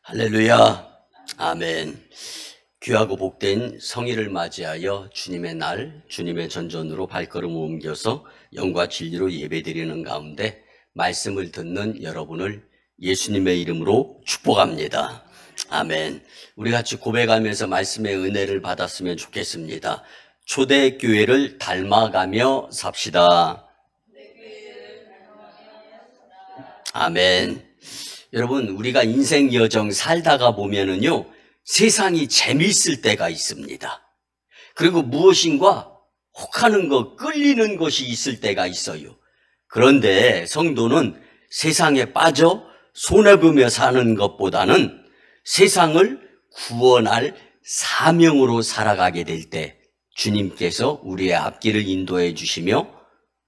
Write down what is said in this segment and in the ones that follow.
할렐루야. 아멘. 귀하고 복된 성일을 맞이하여 주님의 날, 주님의 전전으로 발걸음을 옮겨서 영과 진리로 예배드리는 가운데 말씀을 듣는 여러분을 예수님의 이름으로 축복합니다. 아멘. 우리 같이 고백하면서 말씀의 은혜를 받았으면 좋겠습니다. 초대교회를 닮아가며 삽시다. 아멘. 여러분, 우리가 인생 여정 살다가 보면은요, 세상이 재미있을 때가 있습니다. 그리고 무엇인가 혹하는 것, 끌리는 것이 있을 때가 있어요. 그런데 성도는 세상에 빠져 손해보며 사는 것보다는 세상을 구원할 사명으로 살아가게 될 때 주님께서 우리의 앞길을 인도해 주시며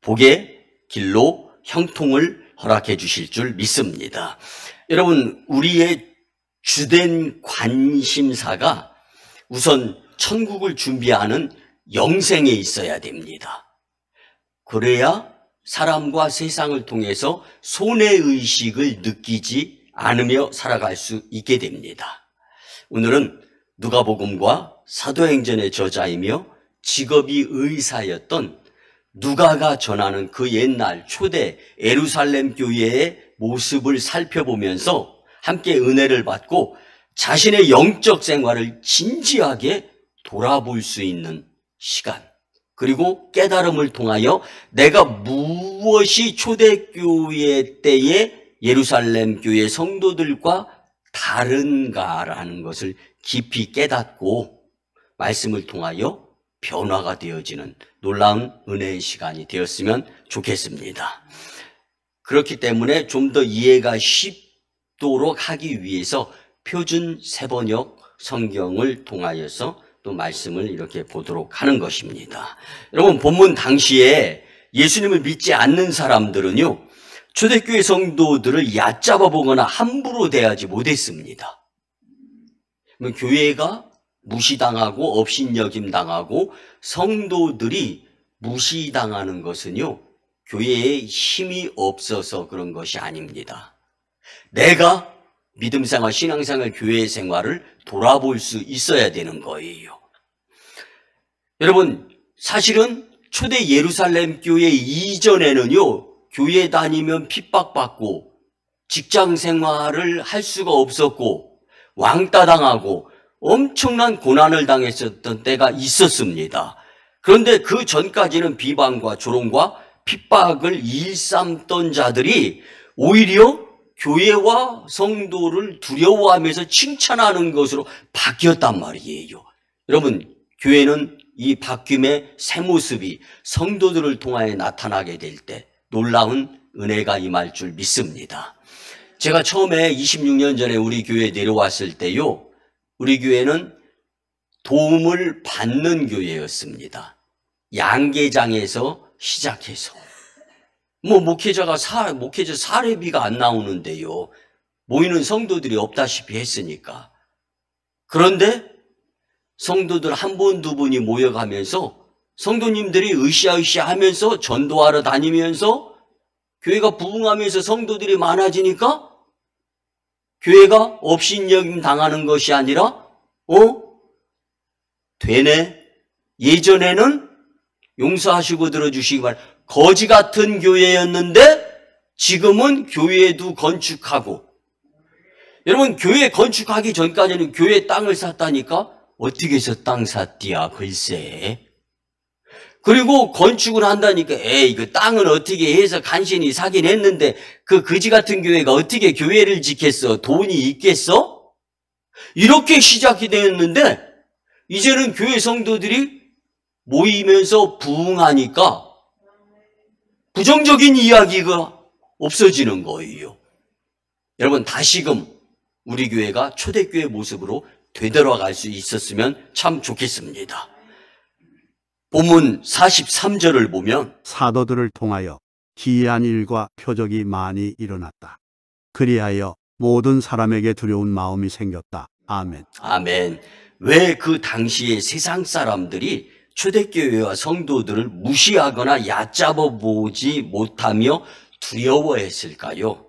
복의 길로 형통을 허락해 주실 줄 믿습니다. 여러분, 우리의 주된 관심사가 우선 천국을 준비하는 영생에 있어야 됩니다. 그래야 사람과 세상을 통해서 손해의식을 느끼지 않으며 살아갈 수 있게 됩니다. 오늘은 누가복음과 사도행전의 저자이며 직업이 의사였던 누가가 전하는 그 옛날 초대 예루살렘 교회의 모습을 살펴보면서 함께 은혜를 받고 자신의 영적 생활을 진지하게 돌아볼 수 있는 시간, 그리고 깨달음을 통하여 내가 무엇이 초대교회 때의 예루살렘 교회 성도들과 다른가라는 것을 깊이 깨닫고 말씀을 통하여 변화가 되어지는 놀라운 은혜의 시간이 되었으면 좋겠습니다. 그렇기 때문에 좀 더 이해가 쉽도록 하기 위해서 표준 세번역 성경을 통하여서 또 말씀을 이렇게 보도록 하는 것입니다. 여러분, 본문 당시에 예수님을 믿지 않는 사람들은요, 초대교회 성도들을 얕잡아 보거나 함부로 대하지 못했습니다. 교회가 무시당하고 업신여김 당하고 성도들이 무시당하는 것은요, 교회에 힘이 없어서 그런 것이 아닙니다. 내가 믿음생활, 신앙생활, 교회 생활을 돌아볼 수 있어야 되는 거예요. 여러분, 사실은 초대 예루살렘 교회 이전에는요, 교회 다니면 핍박받고 직장 생활을 할 수가 없었고 왕따 당하고 엄청난 고난을 당했었던 때가 있었습니다. 그런데 그 전까지는 비방과 조롱과 핍박을 일삼던 자들이 오히려 교회와 성도를 두려워하면서 칭찬하는 것으로 바뀌었단 말이에요. 여러분, 교회는 이 바뀜의 새 모습이 성도들을 통하여 나타나게 될 때 놀라운 은혜가 임할 줄 믿습니다. 제가 처음에 26년 전에 우리 교회에 내려왔을 때요, 우리 교회는 도움을 받는 교회였습니다. 양계장에서 시작해서 목회자 사례비가 안 나오는데요, 모이는 성도들이 없다시피 했으니까. 그런데 성도들 한 분, 두 분이 모여가면서 성도님들이 으쌰으쌰 하면서 전도하러 다니면서 교회가 부흥하면서 성도들이 많아지니까 교회가 업신여김 당하는 것이 아니라 되네. 예전에는 용서하시고 들어주시기 바랍니다. 거지 같은 교회였는데 지금은 교회도 건축하고, 여러분, 교회 건축하기 전까지는 교회 땅을 샀다니까 어떻게 해서 땅 샀디야 글쎄. 그리고 건축을 한다니까 에이, 그 땅은 어떻게 해서 간신히 사긴 했는데 그 거지 같은 교회가 어떻게 교회를 짓겠어? 돈이 있겠어? 이렇게 시작이 되었는데 이제는 교회 성도들이 모이면서 부흥하니까 부정적인 이야기가 없어지는 거예요. 여러분, 다시금 우리 교회가 초대교회 모습으로 되돌아갈 수 있었으면 참 좋겠습니다. 본문 43절을 보면 사도들을 통하여 기이한 일과 표적이 많이 일어났다. 그리하여 모든 사람에게 두려운 마음이 생겼다. 아멘. 아멘. 왜 그 당시에 세상 사람들이 초대교회와 성도들을 무시하거나 얕잡아 보지 못하며 두려워했을까요?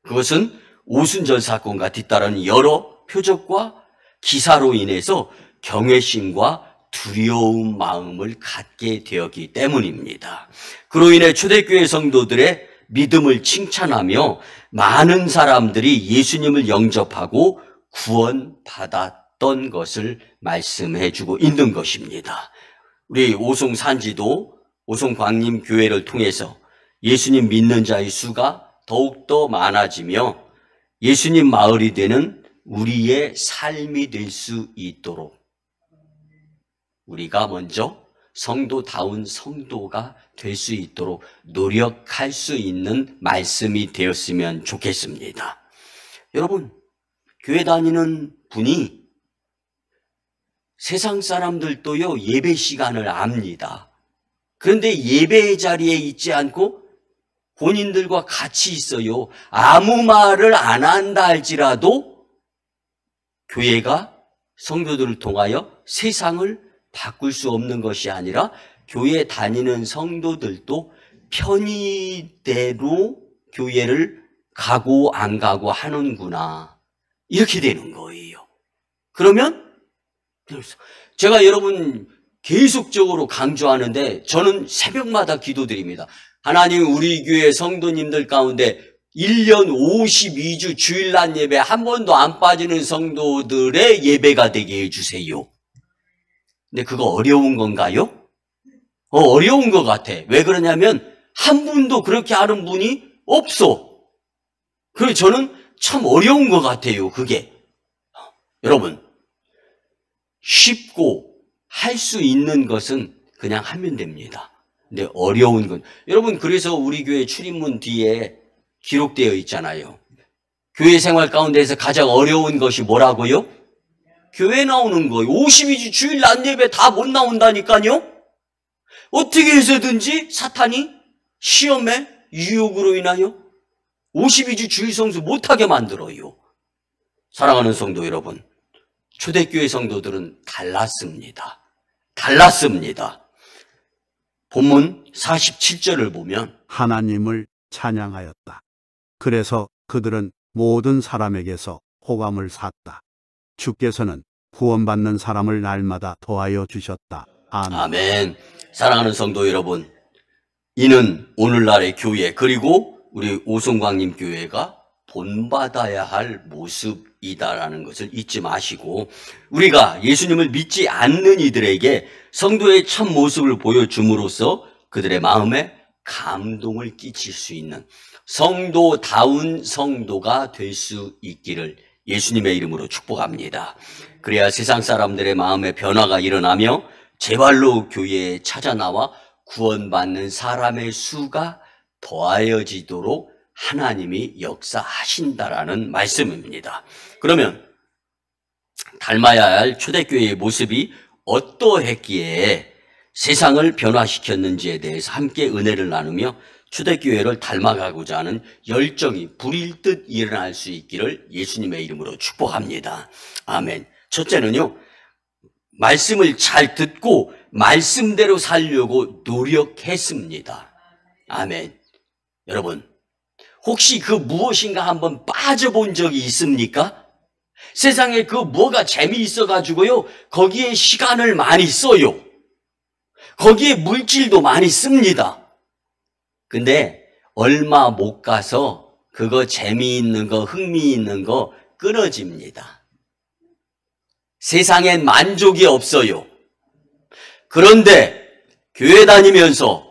그것은 오순절 사건과 뒤따르는 여러 표적과 기사로 인해서 경외심과 두려운 마음을 갖게 되었기 때문입니다. 그로 인해 초대교회 성도들의 믿음을 칭찬하며 많은 사람들이 예수님을 영접하고 구원받았던 것을 말씀해 주고 있는 것입니다. 우리 오송 산지도 오송 광림교회를 통해서 예수님 믿는 자의 수가 더욱더 많아지며 예수님 마을이 되는 우리의 삶이 될 수 있도록 우리가 먼저 성도다운 성도가 될 수 있도록 노력할 수 있는 말씀이 되었으면 좋겠습니다. 여러분, 교회 다니는 분이 세상 사람들도요, 예배 시간을 압니다. 그런데 예배의 자리에 있지 않고 본인들과 같이 있어요. 아무 말을 안 한다 할지라도 교회가 성도들을 통하여 세상을 바꿀 수 없는 것이 아니라 교회 다니는 성도들도 편의대로 교회를 가고 안 가고 하는구나. 이렇게 되는 거예요. 그러면 제가 여러분 계속적으로 강조하는데 저는 새벽마다 기도드립니다. 하나님, 우리 교회 성도님들 가운데 1년 52주 주일날 예배 한 번도 안 빠지는 성도들의 예배가 되게 해주세요. 근데 그거 어려운 건가요? 어려운 것 같아. 왜 그러냐면 한 분도 그렇게 하는 분이 없어. 그래서 저는 참 어려운 것 같아요, 그게. 여러분, 쉽고 할 수 있는 것은 그냥 하면 됩니다. 근데 어려운 건, 여러분, 그래서 우리 교회 출입문 뒤에 기록되어 있잖아요. 교회 생활 가운데에서 가장 어려운 것이 뭐라고요? 교회 나오는 거예요. 52주 주일 낮 예배 다 못 나온다니까요. 어떻게 해서든지 사탄이 시험에 유혹으로 인하여 52주 주일 성수 못하게 만들어요. 사랑하는 성도 여러분, 초대교회 성도들은 달랐습니다. 달랐습니다. 본문 47절을 보면 하나님을 찬양하였다. 그래서 그들은 모든 사람에게서 호감을 샀다. 주께서는 구원받는 사람을 날마다 도와여 주셨다. 아멘. 아멘. 사랑하는 성도 여러분, 이는 오늘날의 교회 그리고 우리 오송광림 교회가 본받아야 할 모습이다라는 것을 잊지 마시고, 우리가 예수님을 믿지 않는 이들에게 성도의 참 모습을 보여줌으로써 그들의 마음에 감동을 끼칠 수 있는 성도다운 성도가 될 수 있기를 예수님의 이름으로 축복합니다. 그래야 세상 사람들의 마음에 변화가 일어나며 제발로 교회에 찾아 나와 구원받는 사람의 수가 더하여지도록 하나님이 역사하신다라는 말씀입니다. 그러면 닮아야 할 초대교회의 모습이 어떠했기에 세상을 변화시켰는지에 대해서 함께 은혜를 나누며 초대교회를 닮아가고자 하는 열정이 불일 듯 일어날 수 있기를 예수님의 이름으로 축복합니다. 아멘. 첫째는요, 말씀을 잘 듣고 말씀대로 살려고 노력했습니다. 아멘. 여러분, 혹시 그 무엇인가 한번 빠져본 적이 있습니까? 세상에 그 뭐가 재미있어가지고요, 거기에 시간을 많이 써요. 거기에 물질도 많이 씁니다. 근데 얼마 못 가서 그거 재미있는 거, 흥미있는 거 끊어집니다. 세상엔 만족이 없어요. 그런데 교회 다니면서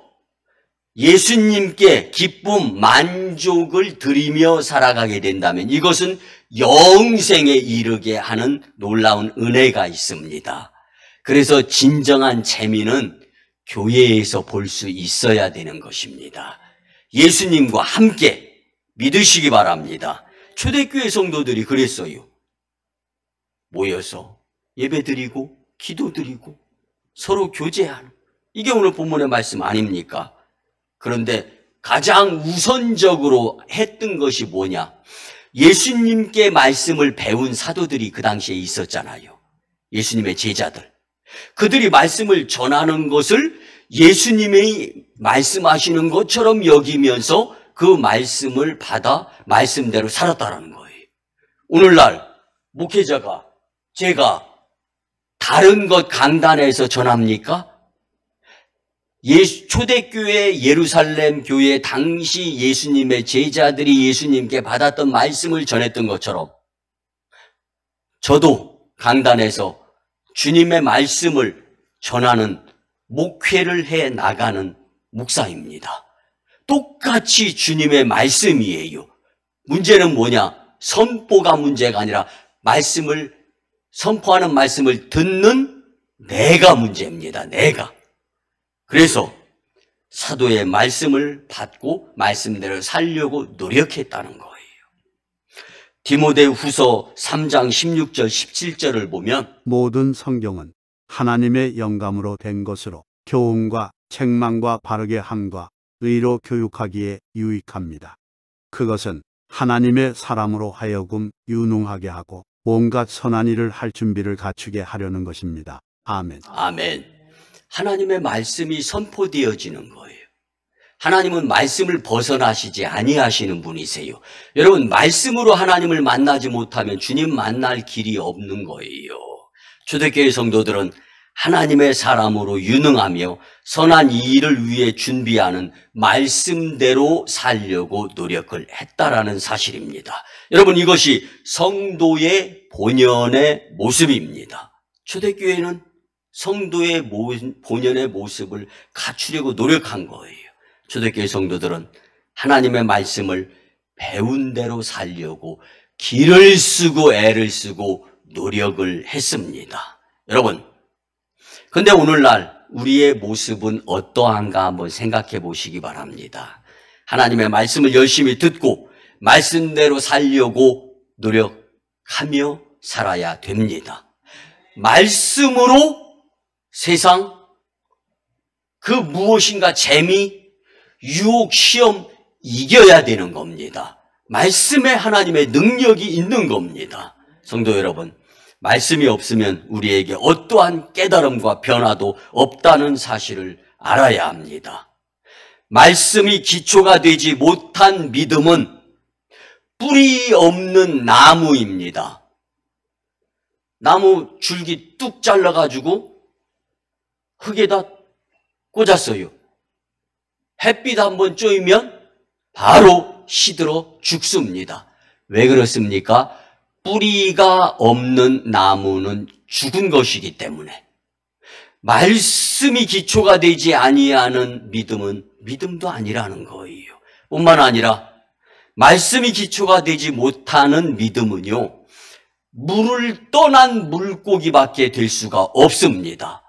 예수님께 기쁨, 만족을 드리며 살아가게 된다면 이것은 영생에 이르게 하는 놀라운 은혜가 있습니다. 그래서 진정한 재미는 교회에서 볼 수 있어야 되는 것입니다. 예수님과 함께 믿으시기 바랍니다. 초대교회 성도들이 그랬어요. 모여서 예배드리고 기도드리고 서로 교제하는, 이게 오늘 본문의 말씀 아닙니까? 그런데 가장 우선적으로 했던 것이 뭐냐? 예수님께 말씀을 배운 사도들이 그 당시에 있었잖아요. 예수님의 제자들. 그들이 말씀을 전하는 것을 예수님이 말씀하시는 것처럼 여기면서 그 말씀을 받아 말씀대로 살았다라는 거예요. 오늘날 목회자가 제가 다른 것 강단에서 전합니까? 초대교회 예루살렘 교회 당시 예수님의 제자들이 예수님께 받았던 말씀을 전했던 것처럼 저도 강단에서 주님의 말씀을 전하는 목회를 해 나가는 목사입니다. 똑같이 주님의 말씀이에요. 문제는 뭐냐? 선포가 문제가 아니라 선포하는 말씀을 듣는 내가 문제입니다. 내가. 그래서 사도의 말씀을 받고 말씀대로 살려고 노력했다는 거예요. 디모데후서 3장 16절 17절을 보면 모든 성경은 하나님의 영감으로 된 것으로 교훈과 책망과 바르게 함과 의로 교육하기에 유익합니다. 그것은 하나님의 사람으로 하여금 유능하게 하고 온갖 선한 일을 할 준비를 갖추게 하려는 것입니다. 아멘. 아멘. 하나님의 말씀이 선포되어지는 거예요. 하나님은 말씀을 벗어나시지 아니하시는 분이세요. 여러분, 말씀으로 하나님을 만나지 못하면 주님 만날 길이 없는 거예요. 초대교회 성도들은 하나님의 사람으로 유능하며 선한 일을 위해 준비하는 말씀대로 살려고 노력을 했다라는 사실입니다. 여러분, 이것이 성도의 본연의 모습입니다. 초대교회는 성도의 본연의 모습을 갖추려고 노력한 거예요. 초대교회 성도들은 하나님의 말씀을 배운 대로 살려고 길을 쓰고 애를 쓰고 노력을 했습니다. 여러분, 근데 오늘날 우리의 모습은 어떠한가 한번 생각해 보시기 바랍니다. 하나님의 말씀을 열심히 듣고 말씀대로 살려고 노력하며 살아야 됩니다. 말씀으로 세상 그 무엇인가 재미, 유혹, 시험 이겨야 되는 겁니다. 말씀에 하나님의 능력이 있는 겁니다. 성도 여러분, 말씀이 없으면 우리에게 어떠한 깨달음과 변화도 없다는 사실을 알아야 합니다. 말씀이 기초가 되지 못한 믿음은 뿌리 없는 나무입니다. 나무 줄기 뚝 잘라가지고 흙에다 꽂았어요. 햇빛 한번 쬐면 바로 시들어 죽습니다. 왜 그렇습니까? 뿌리가 없는 나무는 죽은 것이기 때문에. 말씀이 기초가 되지 아니하는 믿음은 믿음도 아니라는 거예요. 뿐만 아니라 말씀이 기초가 되지 못하는 믿음은요, 물을 떠난 물고기밖에 될 수가 없습니다.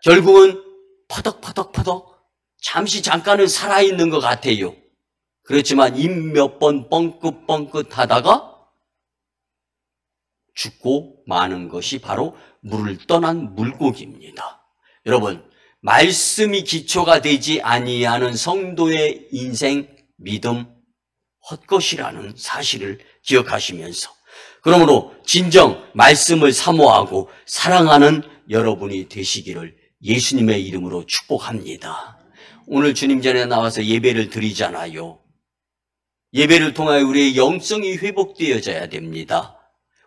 결국은 퍼덕퍼덕 잠깐은 살아있는 것 같아요. 그렇지만 입 몇 번 뻥긋뻥긋 하다가 죽고 마는 것이 바로 물을 떠난 물고기입니다. 여러분, 말씀이 기초가 되지 아니하는 성도의 인생, 믿음, 헛것이라는 사실을 기억하시면서, 그러므로 진정 말씀을 사모하고 사랑하는 여러분이 되시기를 예수님의 이름으로 축복합니다. 오늘 주님 전에 나와서 예배를 드리잖아요. 예배를 통하여 우리의 영성이 회복되어져야 됩니다.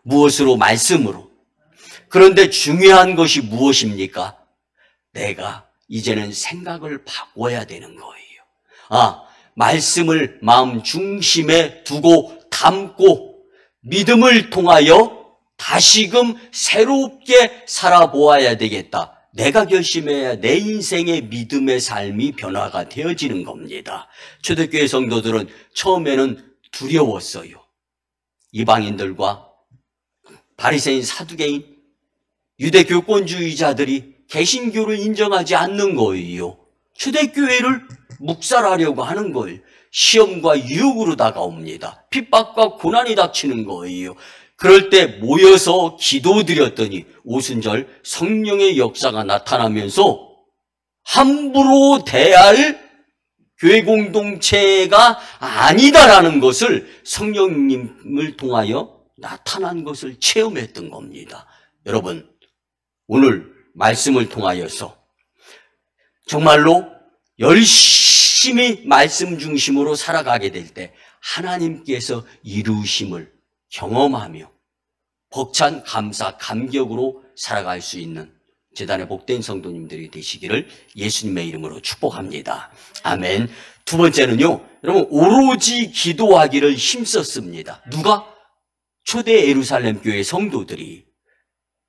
무엇으로? 말씀으로. 그런데 중요한 것이 무엇입니까? 내가 이제는 생각을 바꿔야 되는 거예요. 말씀을 마음 중심에 두고 담고 믿음을 통하여 다시금 새롭게 살아보아야 되겠다. 내가 결심해야 내 인생의 믿음의 삶이 변화가 되어지는 겁니다. 초대교회 성도들은 처음에는 두려웠어요. 이방인들과 바리새인, 사두개인, 유대 교권주의자들이 개신교를 인정하지 않는 거예요. 초대교회를 묵살하려고 하는 거예요. 시험과 유혹으로 다가옵니다. 핍박과 고난이 닥치는 거예요. 그럴 때 모여서 기도드렸더니 오순절 성령의 역사가 나타나면서 함부로 대할 교회 공동체가 아니다라는 것을 성령님을 통하여 나타난 것을 체험했던 겁니다. 여러분, 오늘 말씀을 통하여서 정말로 열심히 말씀 중심으로 살아가게 될 때 하나님께서 이루심을 경험하며 벅찬 감사, 감격으로 살아갈 수 있는 재단의 복된 성도님들이 되시기를 예수님의 이름으로 축복합니다. 아멘. 두 번째는요, 여러분, 오로지 기도하기를 힘썼습니다. 누가? 초대 예루살렘 교회 성도들이.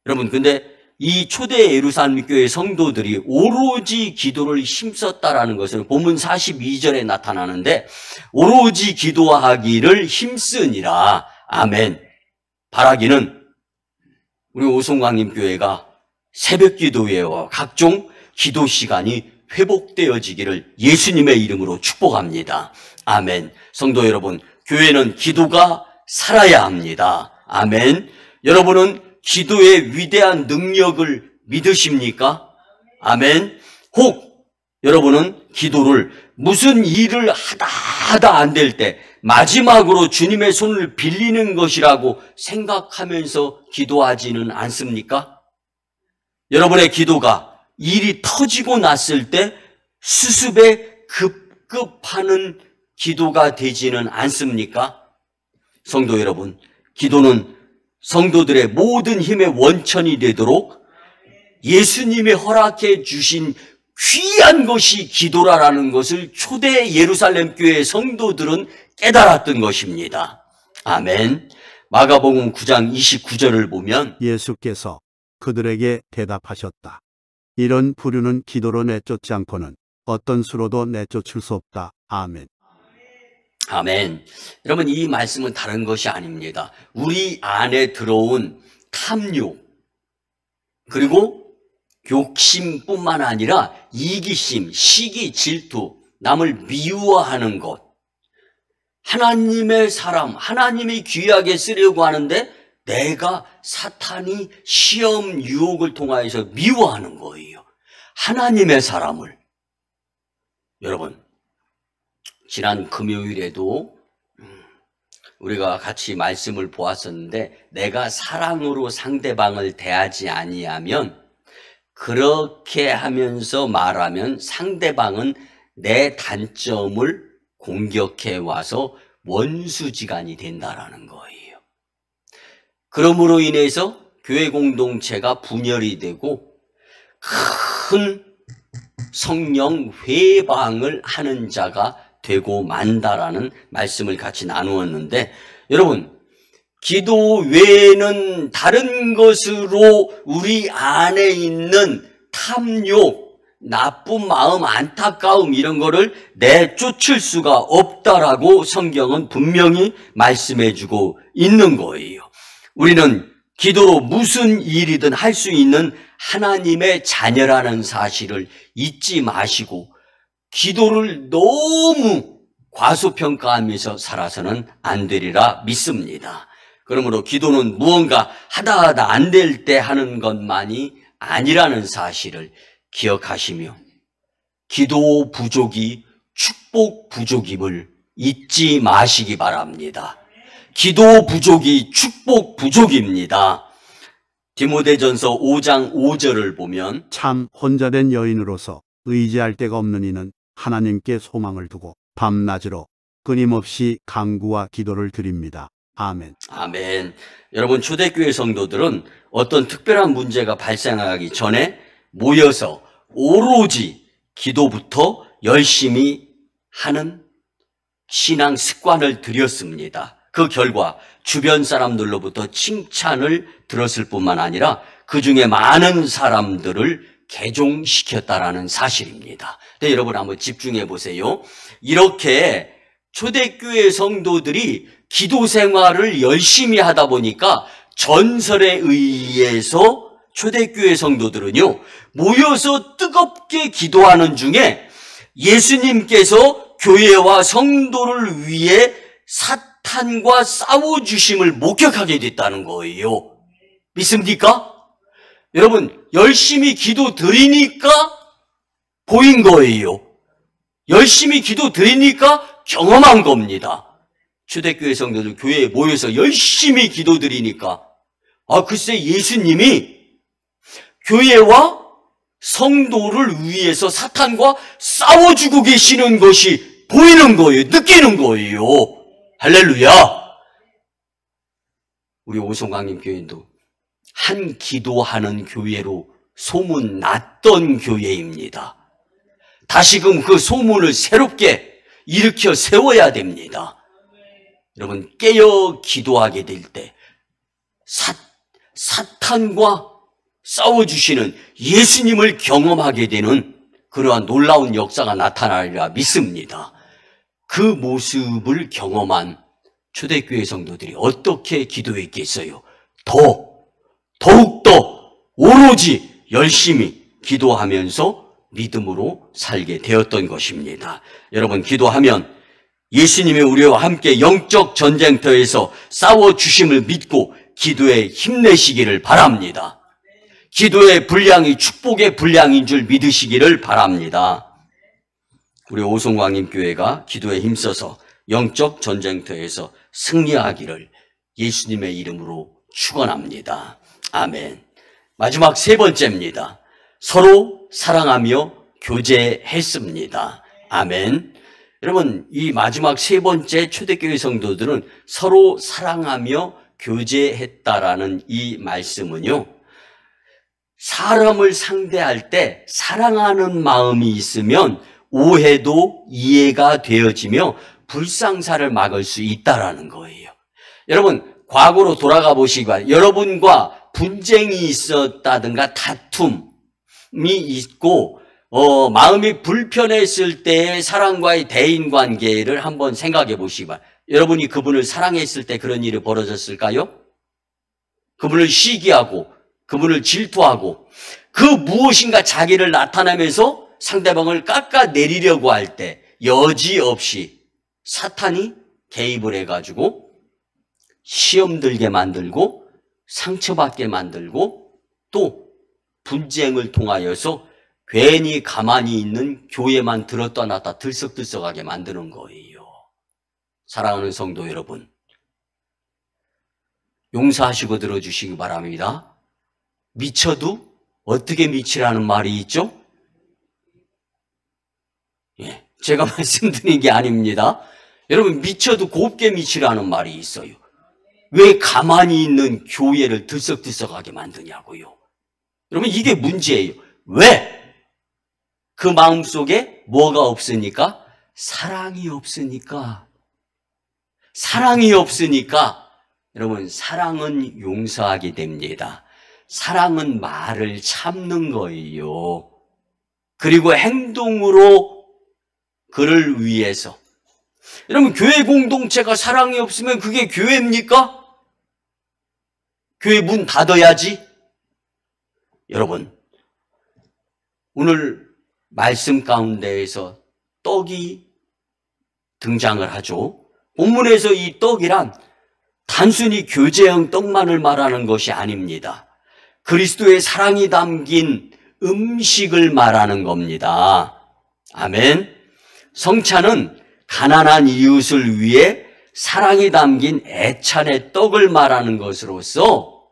여러분, 근데 이 초대 예루살렘 교회 성도들이 오로지 기도를 힘썼다라는 것은 본문 42절에 나타나는데, 오로지 기도하기를 힘쓰니라. 아멘. 바라기는 우리 오송광림 교회가 새벽 기도회와 각종 기도 시간이 회복되어지기를 예수님의 이름으로 축복합니다. 아멘. 성도 여러분, 교회는 기도가 살아야 합니다. 아멘. 여러분은 기도의 위대한 능력을 믿으십니까? 아멘. 혹 여러분은 기도를 무슨 일을 하다 안 될 때 마지막으로 주님의 손을 빌리는 것이라고 생각하면서 기도하지는 않습니까? 여러분의 기도가 일이 터지고 났을 때 수습에 급급하는 기도가 되지는 않습니까? 성도 여러분, 기도는 성도들의 모든 힘의 원천이 되도록 예수님이 허락해 주신 귀한 것이 기도라는 것을 초대 예루살렘 교회 성도들은 깨달았던 것입니다. 아멘. 마가복음 9장 29절을 보면 예수께서 그들에게 대답하셨다. 이런 부류는 기도로 내쫓지 않고는 어떤 수로도 내쫓을 수 없다. 아멘. 아멘. 여러분, 이 말씀은 다른 것이 아닙니다. 우리 안에 들어온 탐욕, 그리고 욕심뿐만 아니라 이기심, 시기, 질투, 남을 미워하는 것, 하나님의 사람, 하나님이 귀하게 쓰려고 하는데 내가 사탄이 시험, 유혹을 통하여서 미워하는 거예요. 하나님의 사람을. 여러분, 지난 금요일에도 우리가 같이 말씀을 보았었는데, 내가 사랑으로 상대방을 대하지 아니하면, 그렇게 하면서 말하면 상대방은 내 단점을 공격해 와서 원수지간이 된다라는 거예요. 그러므로 인해서 교회 공동체가 분열이 되고 큰 성령 회방을 하는 자가 되고 만다라는 말씀을 같이 나누었는데, 여러분, 기도 외에는 다른 것으로 우리 안에 있는 탐욕, 나쁜 마음, 안타까움 이런 거를 내쫓을 수가 없다라고 성경은 분명히 말씀해 주고 있는 거예요. 우리는 기도로 무슨 일이든 할 수 있는 하나님의 자녀라는 사실을 잊지 마시고 기도를 너무 과소평가하면서 살아서는 안 되리라 믿습니다. 그러므로 기도는 무언가 하다 안 될 때 하는 것만이 아니라는 사실을 기억하시며 기도 부족이 축복 부족임을 잊지 마시기 바랍니다. 기도 부족이 축복 부족입니다. 디모데전서 5장 5절을 보면 참 혼자된 여인으로서 의지할 데가 없는 이는 하나님께 소망을 두고 밤낮으로 끊임없이 간구와 기도를 드립니다. 아멘. 아멘. 여러분, 초대교회 성도들은 어떤 특별한 문제가 발생하기 전에 모여서 오로지 기도부터 열심히 하는 신앙 습관을 들였습니다. 그 결과 주변 사람들로부터 칭찬을 들었을 뿐만 아니라 그 중에 많은 사람들을 개종시켰다라는 사실입니다. 네, 여러분 한번 집중해 보세요. 이렇게 초대교회 성도들이 기도 생활을 열심히 하다 보니까 전설에 의해서 초대교회 성도들은요, 모여서 뜨겁게 기도하는 중에 예수님께서 교회와 성도를 위해 사탄과 싸워주심을 목격하게 됐다는 거예요. 믿습니까? 여러분, 열심히 기도 드리니까 보인 거예요. 열심히 기도 드리니까 경험한 겁니다. 초대교회 성도들 교회에 모여서 열심히 기도 드리니까 글쎄 예수님이 교회와 성도를 위해서 사탄과 싸워주고 계시는 것이 보이는 거예요. 느끼는 거예요. 할렐루야. 우리 오송강림 교회도 한 기도하는 교회로 소문났던 교회입니다. 다시금 그 소문을 새롭게 일으켜 세워야 됩니다. 여러분, 깨어 기도하게 될 때 사탄과 싸워주시는 예수님을 경험하게 되는 그러한 놀라운 역사가 나타나리라 믿습니다. 그 모습을 경험한 초대교회 성도들이 어떻게 기도했겠어요? 더욱더 오로지 열심히 기도하면서 믿음으로 살게 되었던 것입니다. 여러분, 기도하면 예수님이 우리와 함께 영적 전쟁터에서 싸워주심을 믿고 기도에 힘내시기를 바랍니다. 기도의 분량이 축복의 분량인 줄 믿으시기를 바랍니다. 우리 오송광림교회가 기도에 힘써서 영적 전쟁터에서 승리하기를 예수님의 이름으로 축원합니다. 아멘. 마지막 세 번째입니다. 서로 사랑하며 교제했습니다. 아멘. 여러분, 이 마지막 세 번째 초대교회 성도들은 서로 사랑하며 교제했다라는 이 말씀은요, 사람을 상대할 때 사랑하는 마음이 있으면 오해도 이해가 되어지며 불상사를 막을 수 있다라는 거예요. 여러분, 과거로 돌아가 보시기 바랍니다. 여러분과 분쟁이 있었다든가 다툼이 있고 마음이 불편했을 때의 사랑과의 대인관계를 한번 생각해 보시기 바랍니다. 여러분이 그분을 사랑했을 때 그런 일이 벌어졌을까요? 그분을 시기하고 그분을 질투하고 그 무엇인가 자기를 나타내면서 상대방을 깎아내리려고 할 때 여지없이 사탄이 개입을 해가지고 시험 들게 만들고 상처받게 만들고 또 분쟁을 통하여서 괜히 가만히 있는 교회만 들었다 놨다 들썩들썩하게 만드는 거예요. 사랑하는 성도 여러분, 용서하시고 들어주시기 바랍니다. 미쳐도 어떻게 미치라는 말이 있죠? 예, 제가 말씀드린 게 아닙니다. 여러분, 미쳐도 곱게 미치라는 말이 있어요. 왜 가만히 있는 교회를 들썩들썩하게 만드냐고요. 여러분, 이게 문제예요. 왜? 그 마음속에 뭐가 없으니까? 사랑이 없으니까. 사랑이 없으니까. 여러분, 사랑은 용서하게 됩니다. 사랑은 말을 참는 거예요. 그리고 행동으로 그를 위해서. 여러분, 교회 공동체가 사랑이 없으면 그게 교회입니까? 교회 문 닫아야지. 여러분, 오늘 말씀 가운데에서 떡이 등장을 하죠. 본문에서 이 떡이란 단순히 교제형 떡만을 말하는 것이 아닙니다. 그리스도의 사랑이 담긴 음식을 말하는 겁니다. 아멘. 성찬은 가난한 이웃을 위해 사랑이 담긴 애찬의 떡을 말하는 것으로서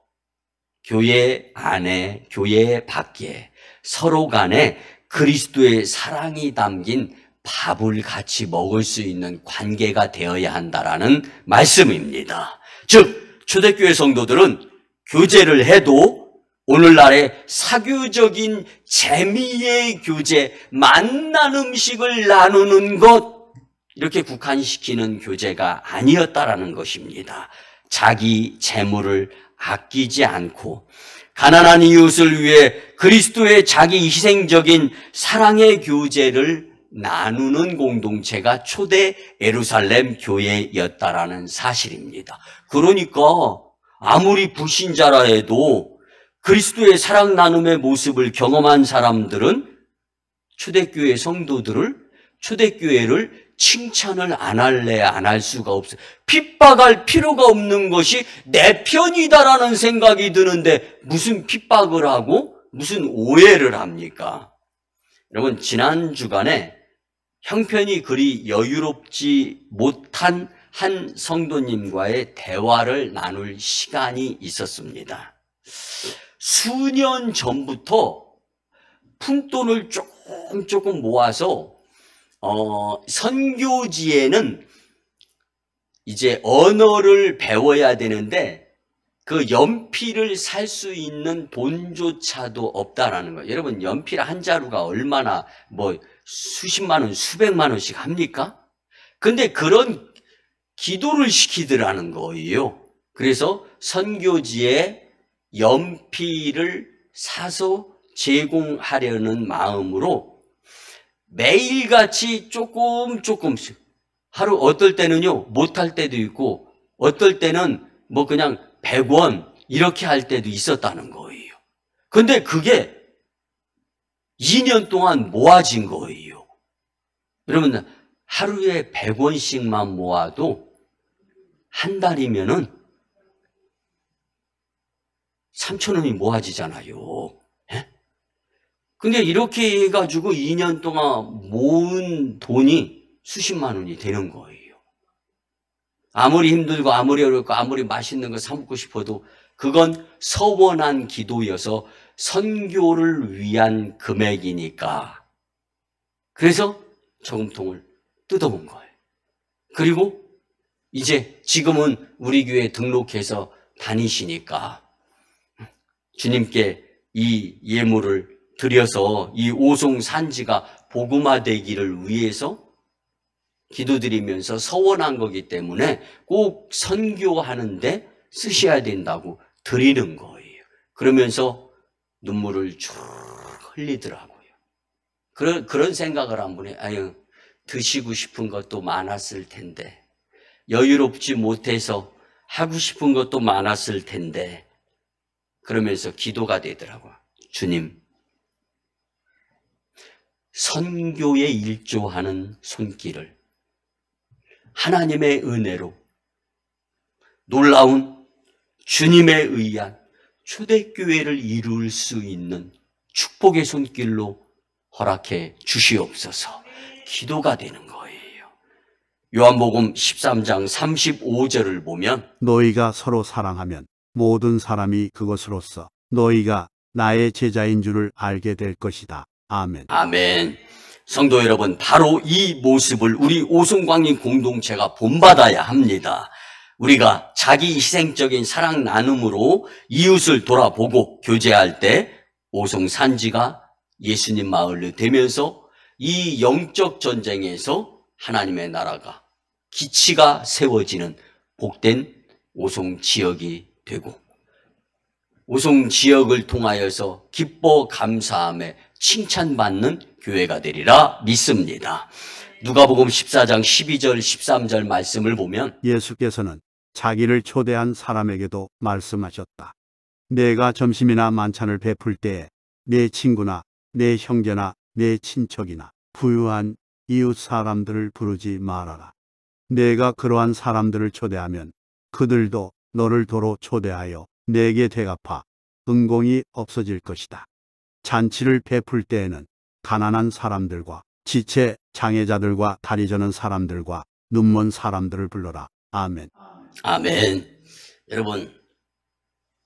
교회 안에, 교회 밖에 서로 간에 그리스도의 사랑이 담긴 밥을 같이 먹을 수 있는 관계가 되어야 한다라는 말씀입니다. 즉, 초대교회 성도들은 교제를 해도 오늘날의 사교적인 재미의 교제, 맛난 음식을 나누는 것, 이렇게 국한시키는 교제가 아니었다라는 것입니다. 자기 재물을 아끼지 않고 가난한 이웃을 위해 그리스도의 자기 희생적인 사랑의 교제를 나누는 공동체가 초대 예루살렘 교회였다라는 사실입니다. 그러니까 아무리 불신자라 해도 그리스도의 사랑 나눔의 모습을 경험한 사람들은 초대교회 성도들을, 초대교회를 칭찬을 안 할래 안 할 수가 없어요. 핍박할 필요가 없는 것이 내 편이다라는 생각이 드는데 무슨 핍박을 하고 무슨 오해를 합니까? 여러분, 지난 주간에 형편이 그리 여유롭지 못한 한 성도님과의 대화를 나눌 시간이 있었습니다. 수년 전부터 푼돈을 조금 모아서 선교지에는 이제 언어를 배워야 되는데 그 연필을 살 수 있는 돈조차도 없다라는 거예요. 여러분, 연필 한 자루가 얼마나 수십만 원, 수백만 원씩 합니까? 근데 그런 기도를 시키더라는 거예요. 그래서 선교지에 연필을 사서 제공하려는 마음으로 매일같이 조금씩 하루 어떨 때는요 못할 때도 있고 어떨 때는 그냥 100원 이렇게 할 때도 있었다는 거예요. 근데 그게 2년 동안 모아진 거예요. 여러분, 하루에 100원씩만 모아도 한 달이면은 3,000원이 모아지잖아요. 예? 근데 이렇게 해가지고 2년 동안 모은 돈이 수십만 원이 되는 거예요. 아무리 힘들고 아무리 어렵고 아무리 맛있는 거 사 먹고 싶어도 그건 서원한 기도여서 선교를 위한 금액이니까. 그래서 저금통을 뜯어본 거예요. 그리고 이제 지금은 우리 교회에 등록해서 다니시니까 주님께 이 예물을 드려서 이 오송 산지가 복음화되기를 위해서 기도드리면서 서원한 거기 때문에 꼭 선교하는데 쓰셔야 된다고 드리는 거예요. 그러면서 눈물을 쭉 흘리더라고요. 그런 생각을 한 번에, 아유, 드시고 싶은 것도 많았을 텐데, 여유롭지 못해서 하고 싶은 것도 많았을 텐데, 그러면서 기도가 되더라고요. 주님, 선교에 일조하는 손길을 하나님의 은혜로 놀라운 주님에 의한 초대교회를 이룰 수 있는 축복의 손길로 허락해 주시옵소서. 기도가 되는 거예요. 요한복음 13장 35절을 보면 너희가 서로 사랑하면 모든 사람이 그것으로써 너희가 나의 제자인 줄을 알게 될 것이다. 아멘. 아멘. 성도 여러분, 바로 이 모습을 우리 오송광림 공동체가 본받아야 합니다. 우리가 자기 희생적인 사랑 나눔으로 이웃을 돌아보고 교제할 때 오송산지가 예수님 마을로 되면서 이 영적 전쟁에서 하나님의 나라가 기치가 세워지는 복된 오송 지역이 되고 오송 지역을 통하여서 기뻐 감사함에 칭찬받는 교회가 되리라 믿습니다. 누가복음 14장 12절 13절 말씀을 보면 예수께서는 자기를 초대한 사람에게도 말씀하셨다. 내가 점심이나 만찬을 베풀 때에 내 친구나 내 형제나 내 친척이나 부유한 이웃 사람들을 부르지 말아라. 내가 그러한 사람들을 초대하면 그들도 너를 도로 초대하여 내게 대갚아 은공이 없어질 것이다. 잔치를 베풀 때에는 가난한 사람들과 지체 장애자들과 다리 저는 사람들과 눈먼 사람들을 불러라. 아멘. 아멘. 여러분,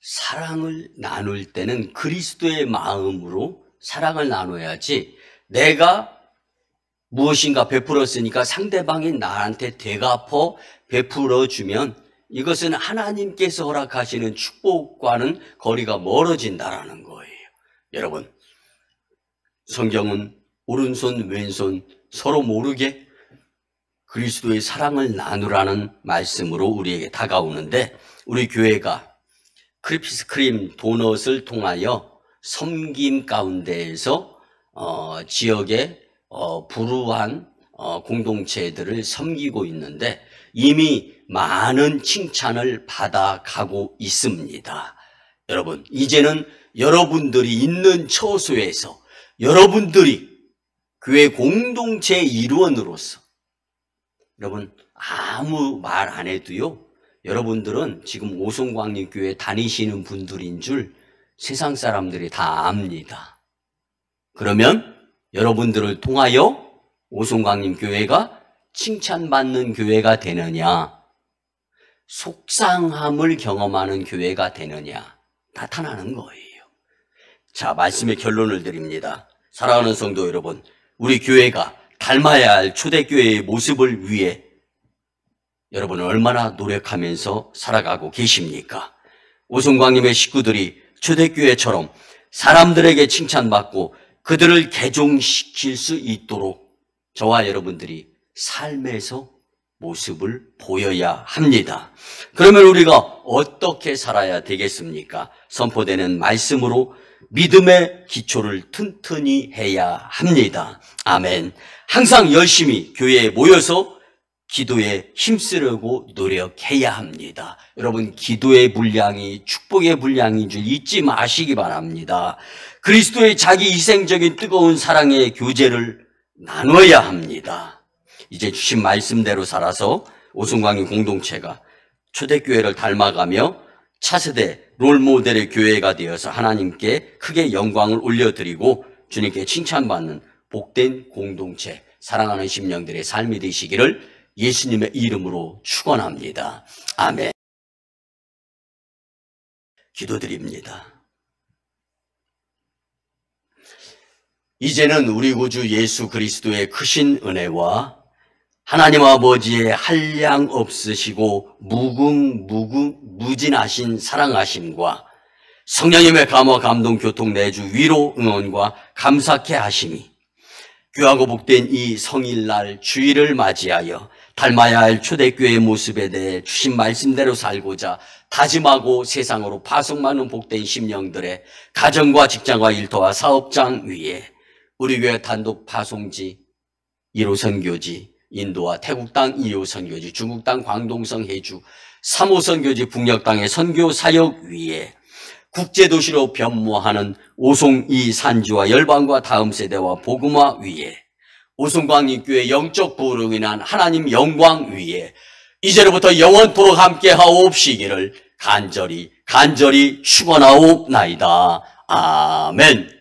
사랑을 나눌 때는 그리스도의 마음으로 사랑을 나눠야지 내가 무엇인가 베풀었으니까 상대방이 나한테 되갚아 베풀어주면 이것은 하나님께서 허락하시는 축복과는 거리가 멀어진다라는 거예요. 여러분, 성경은 오른손 왼손 서로 모르게 그리스도의 사랑을 나누라는 말씀으로 우리에게 다가오는데 우리 교회가 크리스크림 도넛을 통하여 섬김 가운데에서 지역의 불우한 공동체들을 섬기고 있는데 이미 많은 칭찬을 받아가고 있습니다. 여러분, 이제는 여러분들이 있는 처소에서 여러분들이 교회 공동체의 일원으로서 여러분 아무 말 안 해도요, 여러분들은 지금 오송광림교회 다니시는 분들인 줄 세상 사람들이 다 압니다. 그러면 여러분들을 통하여 오송광림교회가 칭찬받는 교회가 되느냐, 속상함을 경험하는 교회가 되느냐 나타나는 거예요. 자, 말씀의 결론을 드립니다. 사랑하는 성도 여러분, 우리 교회가 닮아야 할 초대교회의 모습을 위해 여러분은 얼마나 노력하면서 살아가고 계십니까? 오송광님의 식구들이 초대교회처럼 사람들에게 칭찬받고 그들을 개종시킬 수 있도록 저와 여러분들이 삶에서 모습을 보여야 합니다. 그러면 우리가 어떻게 살아야 되겠습니까? 선포되는 말씀으로 믿음의 기초를 튼튼히 해야 합니다. 아멘. 항상 열심히 교회에 모여서 기도에 힘쓰려고 노력해야 합니다. 여러분, 기도의 분량이 축복의 분량인 줄 잊지 마시기 바랍니다. 그리스도의 자기 희생적인 뜨거운 사랑의 교제를 나눠야 합니다. 이제 주신 말씀대로 살아서 오송광리 공동체가 초대교회를 닮아가며 차세대 롤모델의 교회가 되어서 하나님께 크게 영광을 올려드리고 주님께 칭찬받는 복된 공동체, 사랑하는 심령들의 삶이 되시기를 예수님의 이름으로 축원합니다. 아멘. 기도드립니다. 이제는 우리 구주 예수 그리스도의 크신 은혜와 하나님 아버지의 한량 없으시고 무궁무진하신 사랑하심과 성령님의 감화 감동 교통 내주 위로 응원과 감사케 하심이 귀하고 복된 이 성일날 주일을 맞이하여 닮아야 할 초대교회의 모습에 대해 주신 말씀대로 살고자 다짐하고 세상으로 파송받는 복된 심령들의 가정과 직장과 일터와 사업장 위에 우리 교회 단독 파송지 1호 선교지 인도와 태국 땅 2호 선교지, 중국 땅 광동성 해주 3호 선교지 북녘 땅의 선교 사역 위에 국제도시로 변모하는 오송 이 산지와 열방과 다음 세대와 복음화 위에 오송광림교회 영적 부흥으로 인한 하나님 영광 위에 이제로부터 영원토록 함께 하옵시기를 간절히 축원하옵나이다. 아멘.